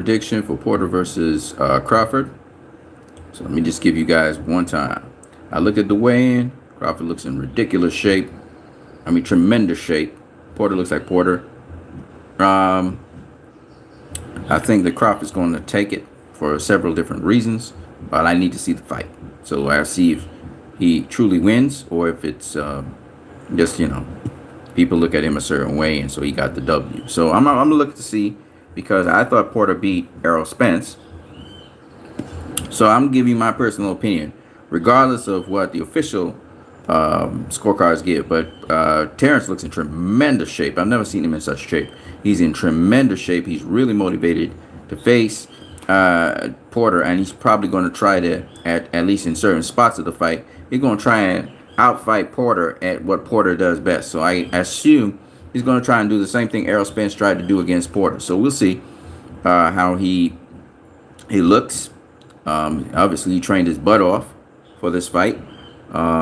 prediction for Porter versus Crawford. So let me just give you guys one time. I look at the weigh-in. Crawford looks in ridiculous shape. I mean, tremendous shape. Porter looks like Porter. I think that Crawford's going to take it for several different reasons, but I need to see the fight. So I'll see if he truly wins or if it's just, people look at him a certain way, and so he got the W. So I'm going to look to see, because I thought Porter beat Errol Spence. So I'm giving my personal opinion, regardless of what the official scorecards give. But Terrence looks in tremendous shape. I've never seen him in such shape. He's in tremendous shape. He's really motivated to face Porter, and he's probably going to try to, at least in certain spots of the fight, he's going to try and outfight Porter at what Porter does best. So I assume he's going to try and do the same thing Errol Spence tried to do against Porter. So we'll see how he looks. Obviously, he trained his butt off for this fight.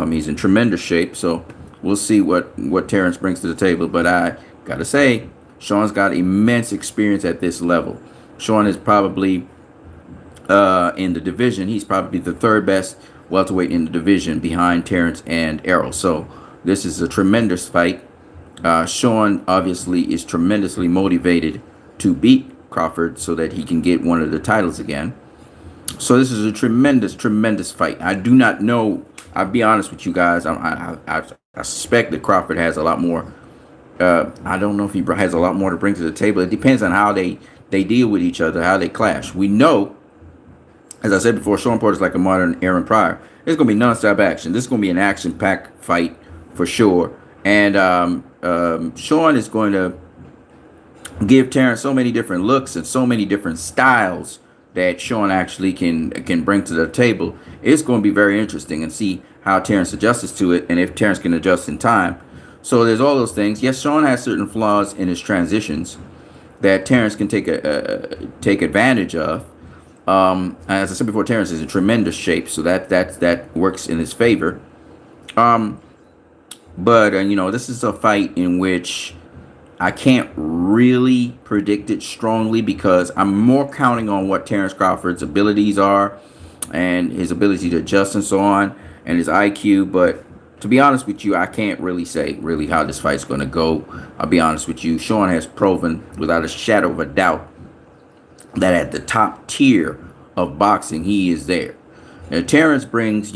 He's in tremendous shape. So we'll see what Terrence brings to the table. But I got to say, Sean's got immense experience at this level. Sean is probably, in the division, he's probably the third best welterweight in the division behind Terrence and Errol. So this is a tremendous fight. Sean obviously is tremendously motivated to beat Crawford so that he can get one of the titles again. So this is a tremendous, tremendous fight. I do not know. I'll be honest with you guys. I suspect that Crawford has a lot more. I don't know if he has a lot more to bring to the table. It depends on how they deal with each other, how they clash. We know, as I said before, Sean Porter's like a modern Aaron Pryor. It's going to be nonstop action. This is going to be an action-packed fight for sure. And Sean is going to give Terrence so many different looks and so many different styles that Sean actually can bring to the table. It's going to be very interesting and see how Terrence adjusts to it, and if Terrence can adjust in time. So there's all those things. Yes, Sean has certain flaws in his transitions that Terrence can take advantage of. As I said before, Terrence is in tremendous shape, so that works in his favor. But this is a fight in which I can't really predict it strongly, because I'm more counting on what Terrence Crawford's abilities are and his ability to adjust and so on, and his IQ. But to be honest with you, I can't really say how this fight's going to go. I'll be honest with you. Sean has proven without a shadow of a doubt that at the top tier of boxing, he is there. Now, Terrence brings,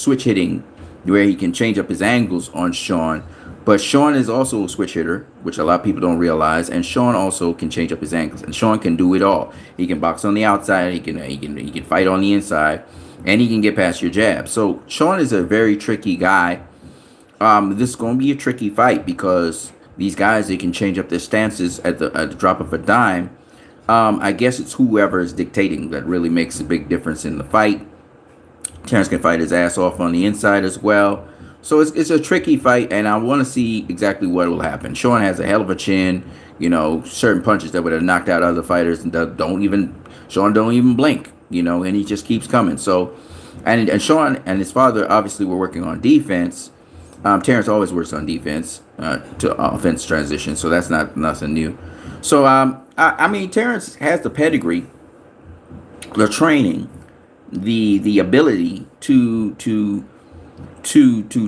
switch hitting where he can change up his angles on Sean. But Sean is also a switch hitter, which a lot of people don't realize, and Sean also can change up his angles. And Sean can do it all. He can box on the outside, he can fight on the inside, and he can get past your jab. So Sean is a very tricky guy. This is going to be a tricky fight, because these guys, they can change up their stances at the drop of a dime. I guess it's whoever is dictating that really makes a big difference in the fight. Terrence can fight his ass off on the inside as well. So it's a tricky fight, and I want to see exactly what will happen. Sean has a hell of a chin, certain punches that would have knocked out other fighters, and Sean don't even blink, and he just keeps coming. So, and Sean and his father obviously were working on defense. Terrence always works on defense to offense transition, so that's not nothing new. So I mean, Terrence has the pedigree, the training, the ability to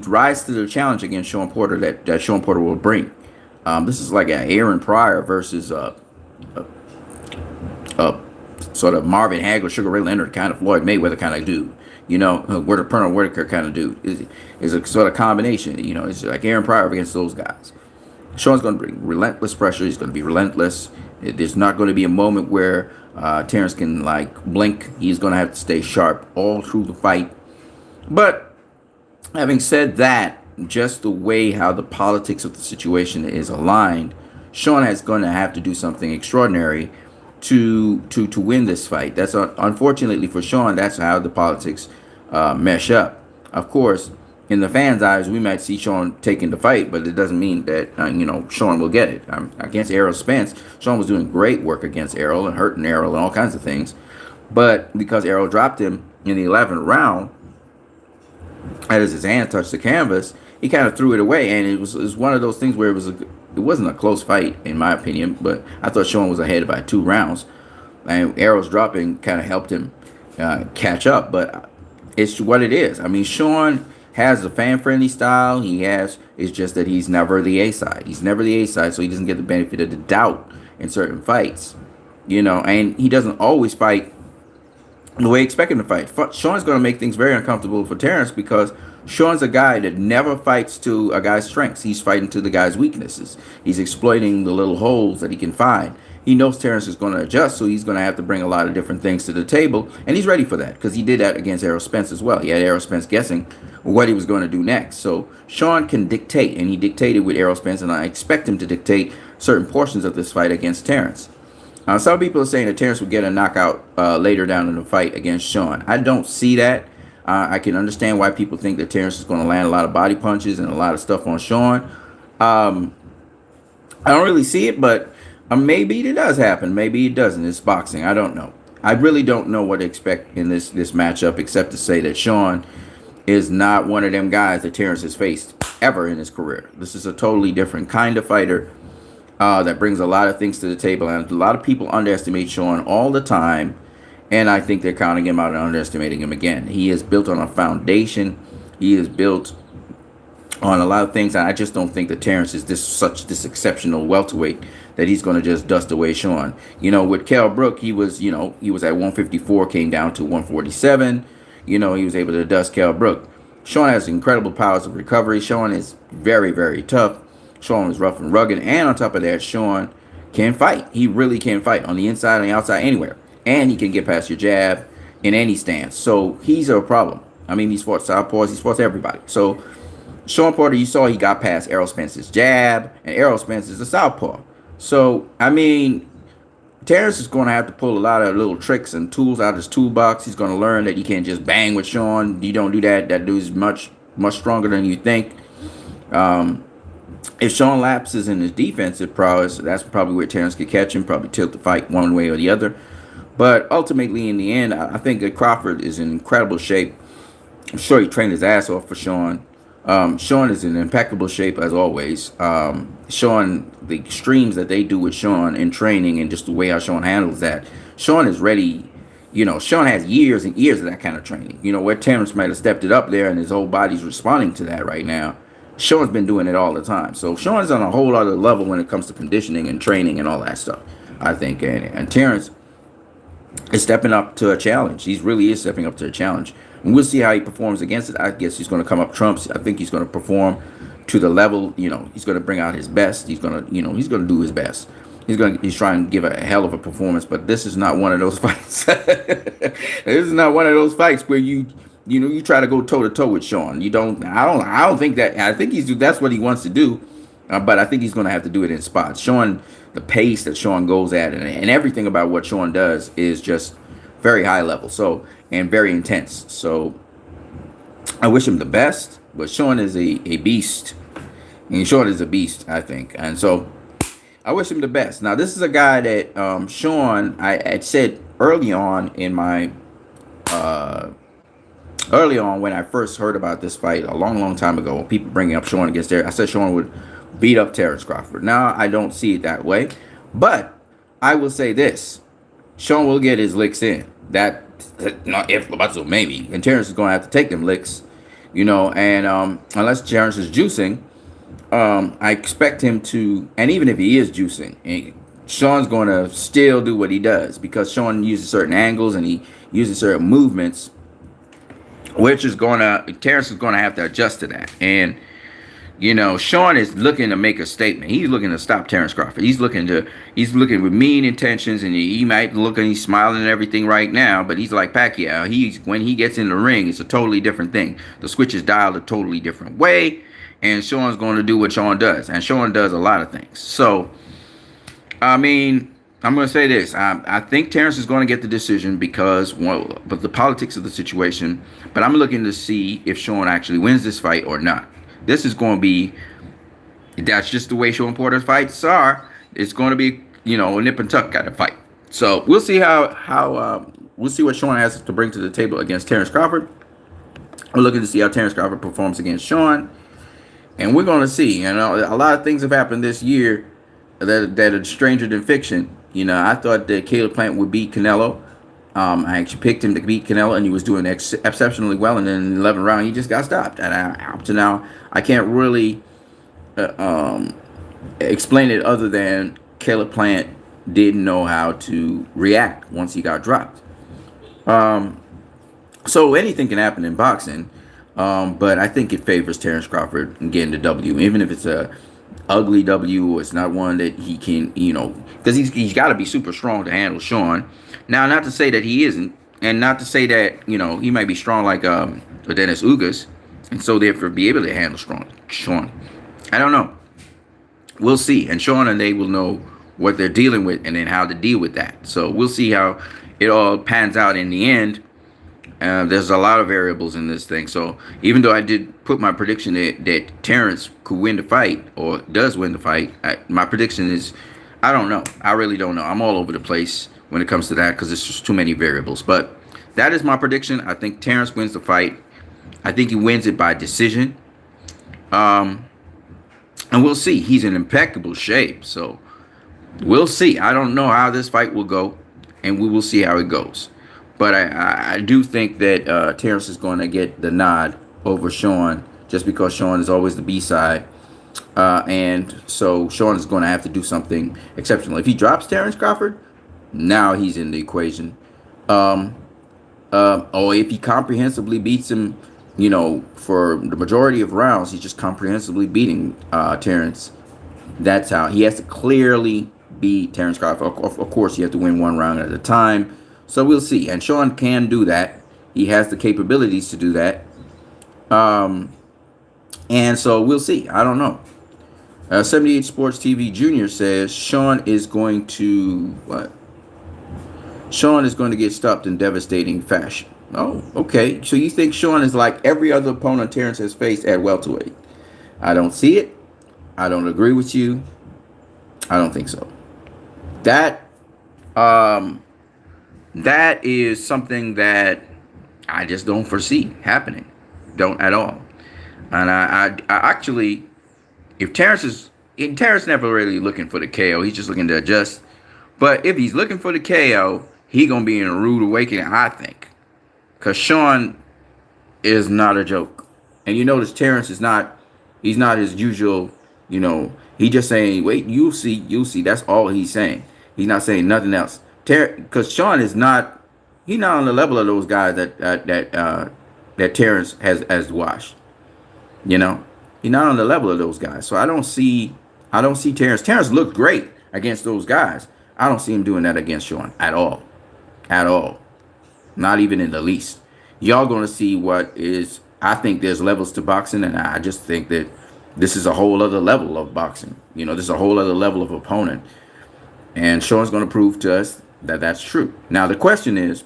rise to the challenge against Sean Porter that Sean Porter will bring. This is like an Aaron Pryor versus a sort of Marvin Hagler, Sugar Ray Leonard kind of Floyd Mayweather kind of dude. Pernell Whitaker kind of dude is a sort of combination. It's like Aaron Pryor against those guys. Sean's going to bring relentless pressure. He's going to be relentless. There's not going to be a moment where Terrence can blink. He's going to have to stay sharp all through the fight. But having said that, just the way how the politics of the situation is aligned, Sean is going to have to do something extraordinary to win this fight. That's unfortunately for Sean. That's how the politics mesh up. Of course, in the fans' eyes, we might see Sean taking the fight, but it doesn't mean that Sean will get it. Against Errol Spence, Sean was doing great work against Errol and hurting Errol and all kinds of things. But because Errol dropped him in the 11th round, as his hand touched the canvas, he kind of threw it away, and it was one of those things where it wasn't a close fight in my opinion, but I thought Sean was ahead by 2 rounds. and arrows dropping kind of helped him catch up. But it's what it is. I mean, Sean has a fan-friendly style. He has. It's just that he's never the A side. He's never the A side, so he doesn't get the benefit of the doubt in certain fights. You know, and he doesn't always fight the way you expect him to fight. Sean's going to make things very uncomfortable for Terrence because Sean's a guy that never fights to a guy's strengths. He's fighting to the guy's weaknesses. He's exploiting the little holes that he can find. He knows Terrence is going to adjust, so he's going to have to bring a lot of different things to the table, and he's ready for that because he did that against Errol Spence as well. He had Errol Spence guessing what he was going to do next. So Sean can dictate, and he dictated with Errol Spence, and I expect him to dictate certain portions of this fight against Terrence. Some people are saying that Terrence would get a knockout later down in the fight against Sean. I don't see that. I can understand why people think that Terrence is going to land a lot of body punches and a lot of stuff on Sean. I don't really see it, but maybe it does happen. Maybe it doesn't. It's boxing. I don't know. I really don't know what to expect in this matchup, except to say that Sean is not one of them guys that Terrence has faced ever in his career. This is a totally different kind of fighter that brings a lot of things to the table. And a lot of people underestimate Sean all the time. And I think they're counting him out and underestimating him again. He is built on a foundation. He is built on a lot of things. And I just don't think that Terrence is this exceptional welterweight that he's going to just dust away Sean. You know, with Kell Brook, he was at 154, came down to 147. You know, he was able to dust Kell Brook. Sean has incredible powers of recovery. Sean is very, very tough. Sean is rough and rugged. And on top of that, Sean can fight. He really can fight on the inside, on the outside, anywhere. And he can get past your jab in any stance. So he's a problem. I mean, he's fought southpaws. He's fought everybody. So Sean Porter, you saw he got past Errol Spence's jab. And Errol Spence is a southpaw. So, I mean, Terrence is going to have to pull a lot of little tricks and tools out of his toolbox. He's going to learn that you can't just bang with Sean. You don't do that. That dude's much, much stronger than you think. If Sean lapses in his defensive prowess, that's probably where Terrence could catch him, probably tilt the fight one way or the other. But ultimately, in the end, I think that Crawford is in incredible shape. I'm sure he trained his ass off for Sean. Sean is in impeccable shape as always. Sean, the extremes that they do with Sean in training and just the way how Sean handles that, Sean is ready. You know, Sean has years and years of that kind of training. You know, where Terrence might have stepped it up there and his whole body's responding to that right now. Sean's been doing it all the time. So Sean is on a whole other level when it comes to conditioning and training and all that stuff, I think. And Terrence is stepping up to a challenge. He really is stepping up to a challenge. And we'll see how he performs against it. I guess he's going to come up trumps. I think he's going to perform to the level, you know, he's going to bring out his best. He's going to, you know, he's going to do his best. He's trying to give a hell of a performance, but this is not one of those fights. This is not one of those fights where you try to go toe to toe with Sean. I don't think that. I think that's what he wants to do, but I think he's going to have to do it in spots. Sean, the pace that Sean goes at, and everything about what Sean does is just very high level. So, and very intense. So I wish him the best, but Sean is a beast. And Sean is a beast, I think. And so I wish him the best. Now, this is a guy that Sean, I had said early on in my early on when I first heard about this fight a long, long time ago, when people bringing up Sean against Terrence, I said Sean would beat up Terrence Crawford. Now, I don't see it that way. But I will say this. Sean will get his licks in. Not if, but so maybe. And Terrence is going to have to take them licks, you know. And unless Terrence is juicing, I expect him to. And even if he is juicing, Sean's going to still do what he does because Sean uses certain angles and he uses certain movements, which is Terrence is going to have to adjust to that. And you know, Sean is looking to make a statement. He's looking to stop Terrence Crawford. He's looking with mean intentions, and he might look and he's smiling and everything right now, but he's like Pacquiao. When he gets in the ring, it's a totally different thing. The switch is dialed a totally different way, and Sean's going to do what Sean does, and Sean does a lot of things. So, I mean, I'm going to say this. I think Terrence is going to get the decision because, but the politics of the situation, but I'm looking to see if Sean actually wins this fight or not. This is going to be, that's just the way Sean Porter's fights are. It's going to be, you know, a nip and tuck kind of fight. So we'll see we'll see what Sean has to bring to the table against Terrence Crawford. We're looking to see how Terrence Crawford performs against Sean. And we're going to see, you know, a lot of things have happened this year that are stranger than fiction. I thought that Caleb Plant would beat Canelo. I actually picked him to beat Canelo, and he was doing exceptionally well. And then in the 11th round, he just got stopped. And up to now, I can't really uh, um, explain it other than Caleb Plant didn't know how to react once he got dropped. Um, so anything can happen in boxing, but I think it favors Terrence Crawford in getting the W, even if it's a ugly W. It's not one that he can, because he's got to be super strong to handle Sean. Now, not to say that he isn't, and not to say that he might be strong like Dennis Ugas, and so therefore be able to handle strong Sean. I don't know. We'll see, and Sean and they will know what they're dealing with, and then how to deal with that. So we'll see how it all pans out in the end. There's a lot of variables in this thing. So even though I did put my prediction that Terrence could win the fight or does win the fight, my prediction is I don't know. I really don't know. I'm all over the place when it comes to that because it's just too many variables. But that is my prediction. I think Terrence wins the fight. I think he wins it by decision. And we'll see. He's in impeccable shape. So we'll see. I don't know how this fight will go, and we will see how it goes. But I do think that Terrence is going to get the nod over Sean just because Sean is always the B-side. And so Sean is going to have to do something exceptional. If he drops Terrence Crawford, now he's in the equation. Or if he comprehensively beats him, for the majority of rounds, he's just comprehensively beating Terrence. That's how he has to clearly beat Terrence Crawford. Of course, you have to win one round at a time. So we'll see. And Sean can do that. He has the capabilities to do that. And so we'll see. I don't know. 78 Sports TV Junior says Sean is going to what? Sean is going to get stopped in devastating fashion. Oh, okay. So you think Sean is like every other opponent Terrence has faced at welterweight? I don't see it. I don't agree with you. I don't think so. That is something that I just don't foresee happening. Don't at all. And I actually, if Terrence never really looking for the KO, he's just looking to adjust. But if he's looking for the KO, he gonna be in a rude awakening, I think, because Sean is not a joke. And you notice Terrence is not. He's not his usual. He just saying, "Wait, you'll see." That's all he's saying. He's not saying nothing else. Because Sean is not. He's not on the level of those guys that Terrence has watched. He's not on the level of those guys. So I don't see Terrence. Terrence looked great against those guys. I don't see him doing that against Sean at all. At all. Not even in the least. Y'all going to see what is. I think there's levels to boxing, and I just think that this is a whole other level of boxing. This is a whole other level of opponent. And Sean's going to prove to us that that's true. Now, the question is,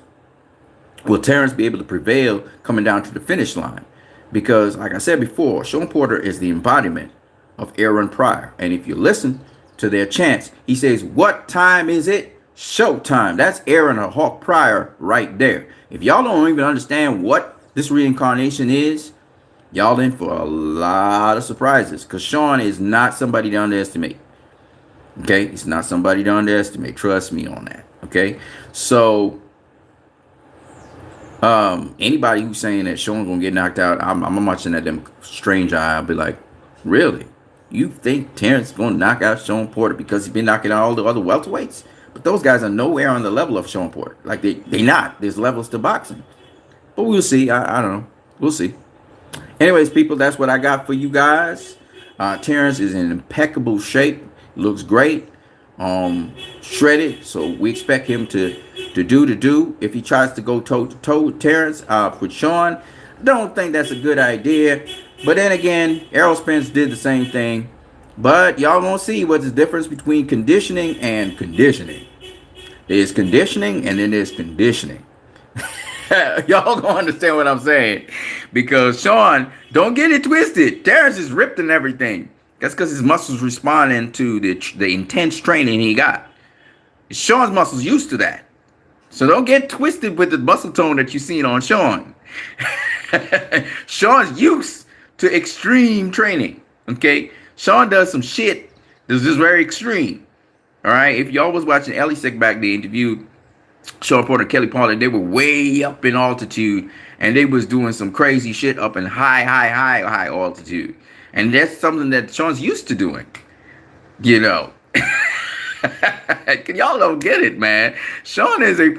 will Terrence be able to prevail coming down to the finish line? Because, like I said before, Sean Porter is the embodiment of Aaron Pryor. And if you listen to their chants, he says, "What time is it? Showtime." That's Aaron or Hawk Pryor right there. If y'all don't even understand what this reincarnation is, y'all in for a lot of surprises. Because Sean is not somebody to underestimate. Okay? He's not somebody to underestimate. Trust me on that. Okay? So, anybody who's saying that Sean's going to get knocked out, I'm watching at them strange eye. I'll be like, really? You think Terrence is going to knock out Sean Porter because he's been knocking out all the other welterweights? But those guys are nowhere on the level of Sean Porter. Like, they not. There's levels to boxing. But we'll see. I don't know. We'll see. Anyways, people, that's what I got for you guys. Terrence is in impeccable shape. Looks great. Shredded. So we expect him to do. If he tries to go toe to toe with Terrence, with Sean, don't think that's a good idea. But then again, Errol Spence did the same thing. But y'all won't see what's the difference between conditioning and conditioning. There's conditioning and then there's conditioning. Y'all gonna understand what I'm saying. Because Sean, don't get it twisted. Terrence is ripped and everything. That's because his muscles responding to the intense training he got. Sean's muscles used to that. So don't get twisted with the muscle tone that you've seen on Sean. Sean's used to extreme training. Okay? Sean does some shit that's just very extreme. All right. If y'all was watching Ellie Sick back, they interviewed Sean Porter, Kelly Pollard. They were way up in altitude, and they was doing some crazy shit up in high altitude. And that's something that Sean's used to doing. You know. Y'all don't get it, man. Sean is a.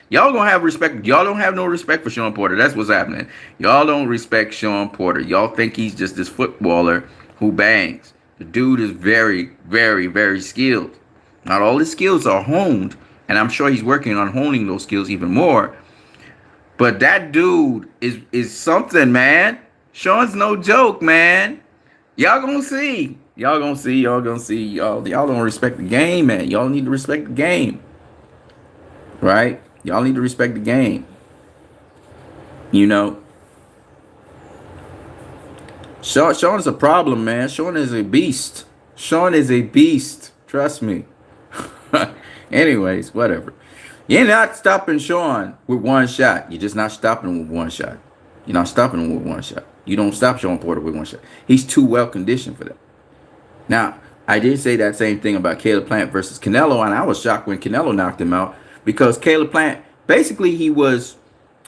Y'all gonna have respect. Y'all don't have no respect for Sean Porter. That's what's happening. Y'all don't respect Sean Porter. Y'all think he's just this footballer who bangs. The dude is very, very, very skilled. Not all his skills are honed, and I'm sure he's working on honing those skills even more. But that dude is something, man. Sean's no joke, man. Y'all gonna see. Y'all gonna see. Y'all gonna see. Y'all don't respect the game, man. Y'all need to respect the game. Right? Y'all need to respect the game. You know. Sean is a problem, man. Sean is a beast. Sean is a beast. Trust me. Anyways, whatever. You're not stopping Sean with one shot. You're just not stopping him with one shot. You're not stopping him with one shot. You don't stop Sean Porter with one shot. He's too well conditioned for that. Now, I did say that same thing about Caleb Plant versus Canelo, and I was shocked when Canelo knocked him out because Caleb Plant, basically his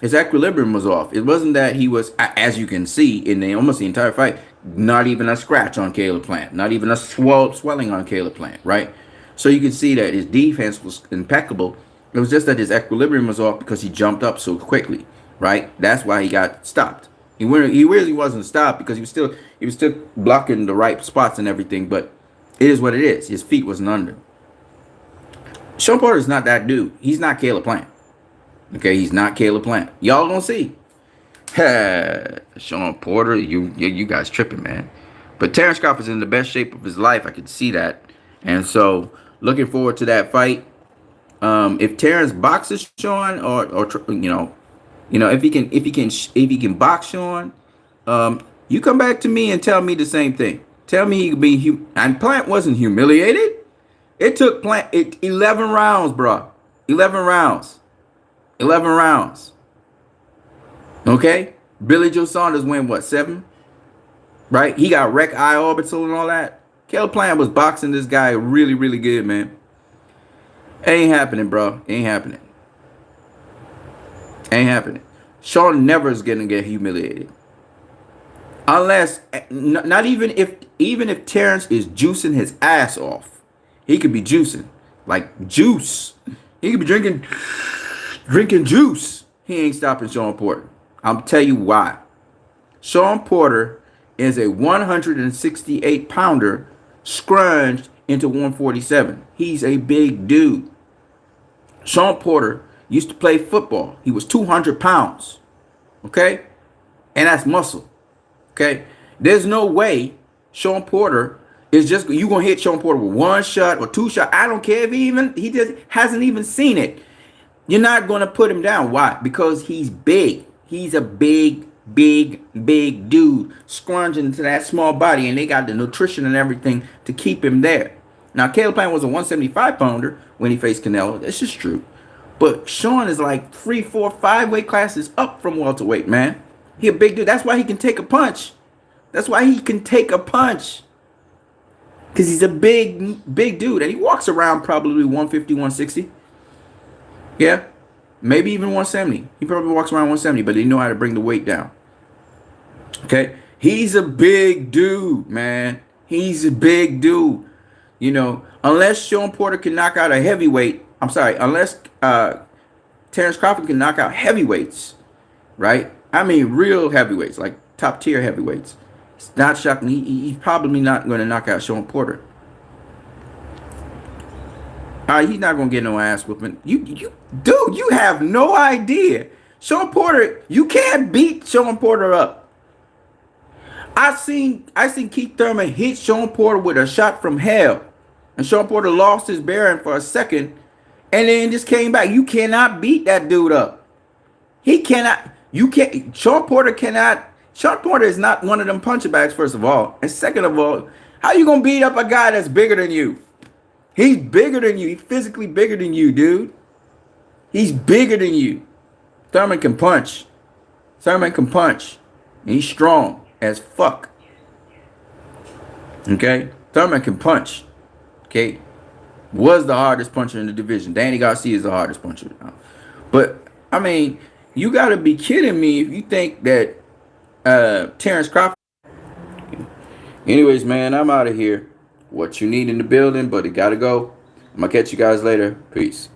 equilibrium was off. It wasn't that he was, as you can see in almost the entire fight, not even a scratch on Caleb Plant, not even a swelling on Caleb Plant, right? So you can see that his defense was impeccable. It was just that his equilibrium was off because he jumped up so quickly, right? That's why he got stopped. He really wasn't stopped because he was still blocking the right spots and everything, but it is what it is. His feet wasn't under. Sean Porter is not that dude. He's not Caleb Plant. Okay, he's not Caleb Plant. Y'all gonna see. Sean Porter, you guys tripping, man. But Terrence Crawford is in the best shape of his life. I could see that, and so looking forward to that fight. If Terrence boxes Sean, or if he can box Sean, you come back to me and tell me the same thing. Tell me he could be and Plant wasn't humiliated. It took Plant 11 rounds, bro. 11 rounds. 11 rounds. Okay? Billy Joe Saunders win what, 7? Right? He got wreck eye orbital and all that. Caleb Plant was boxing this guy really, really good, man. Ain't happening, bro. Ain't happening. Ain't happening. Sean never is gonna get humiliated. Unless, not even if Terrence is juicing his ass off. He could be juicing. Like juice. He could be drinking juice. He ain't stopping Sean Porter. I'll tell you why. Sean Porter is a 168 pounder scrunched into 147. He's a big dude. Sean Porter used to play football. He was 200 pounds. Okay? And that's muscle. Okay? There's no way Sean Porter is just, you going to hit Sean Porter with one shot or two shots. I don't care if he just hasn't even seen it. You're not going to put him down. Why? Because he's big. He's a big dude scrunching into that small body, and they got the nutrition and everything to keep him there. Now, Caleb Plant was a 175 pounder when he faced Canelo. This is true. But Sean is like 3, 4, 5 weight classes up from welterweight, man. He a big dude. That's why he can take a punch. That's why he can take a punch. Because he's a big dude. And he walks around probably 150, 160. Yeah. Maybe even 170. He probably walks around 170, but they know how to bring the weight down. Okay? He's a big dude, man. He's a big dude. You know, unless Sean Porter can knock out a heavyweight, unless Terrence Crawford can knock out heavyweights, right? I mean, real heavyweights, like top tier heavyweights. It's not shocking. He's probably not going to knock out Sean Porter. He's not going to get no ass whooping. Dude, you have no idea. Sean Porter, you can't beat Sean Porter up. I seen Keith Thurman hit Sean Porter with a shot from hell. And Sean Porter lost his bearing for a second and then just came back. You cannot beat that dude up. He cannot. You can't. Sean Porter cannot. Sean Porter is not one of them puncher bags, first of all. And second of all, how you going to beat up a guy that's bigger than you? He's bigger than you. He's physically bigger than you, dude. He's bigger than you. Thurman can punch. Thurman can punch. And he's strong as fuck. Okay? Thurman can punch. Okay? Was the hardest puncher in the division. Danny Garcia is the hardest puncher. But I mean, you got to be kidding me if you think that Terrence Crawford. Anyways, man, I'm out of here. What you need in the building, but it got to go. I'm going to catch you guys later. Peace.